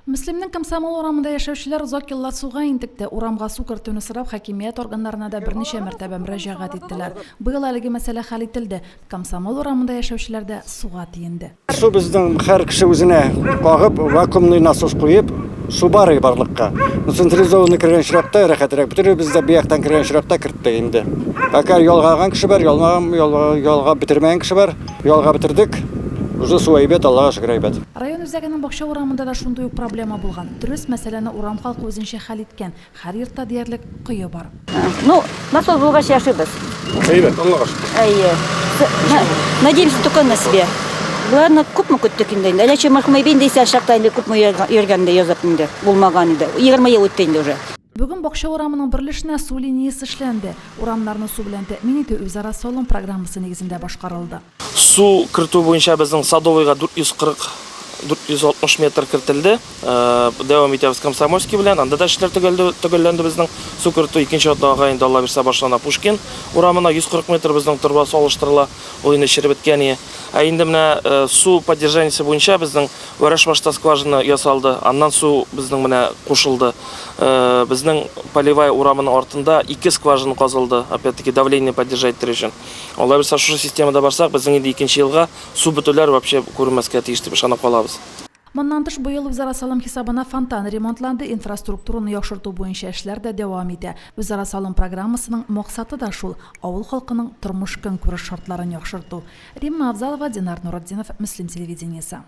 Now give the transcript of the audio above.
Муслимнең Комсомол урамында яшәүчеләр озак еллар суга интекте. Урамга су кертүне сорап хакимият органнарына да берничә мәртәбә мөрәҗәгать иттеләр. Быел әлеге мәсьәлә хәл ителде. Комсомол урамында яшәүчеләр дә суга тиенде. Су безнең һәр кеше үзенә кагып, вакуумный насос куеп, су бар барлыкка. Централизованный кергән чиракта рәхәтрәк. Бөтен бездә бияктан кергән чиракта кертте инде. Әгәр ялгаган кеше бар, ялга битермәгән кеше бар, ялга битердек. Уже су әйбәт, Аллага шөкер әйбәт. Район үзәгенең бакча урамында да шундый ук проблема булган. Дөрес, мәсьәләне урам халкы үзенчә хәл иткән. Һәр йортта диярлек кое бар. Насос булгач яшибез. Әйбәт, Аллага шөкер. Надеемся только на себя. Главное, күпме көттек инде. Әләчә мәрхәмәт инде шакта инде күпме йөргәндә язып инде. Булмаган иде. 20 ел үтте инде уже. Бүген бакча урамының берлешенә су линиясе эшләнде. Урамнарны су белән тәэмин итү үзара салым программасы нигезендә башкарылды. Су кертү буенча безнең Садовыйга 440-460 метр кертелде. Дәвам итәбез Комсомольский белән. Анда да эшләр төгәлләнде безнең су кертү. Икенче атнага инде Алла бирсә башлана Пушкин урамына 140 метр безнең торбасы алыштырыла. Ул инде чиреп беткән. Инде менә су поддержаниесе буенча безнең Вараш башта скважина ясалды. Аннан су безнең менә кушылды. Безнең Полевая урамының артында 2 скважина казылды. Опять-таки давление поддержать өчен. Алла бирсә шушы системада барсак, безнең инде икенче елга су бөтүләр вообще күрмәскә тиеш дип ышанып калабыз. Моннан тыш быел үзара салым хисабына фонтан ремонтланды, инфраструктураны яхшырту буенча эшләр дә дәвам итә. Үзара салым программасының максаты да шул: авыл халкының тормыш көнкүреш шартларын яхшырту. Римма Авзалова, Динар Нуретдинов, Муслим телевидениесе.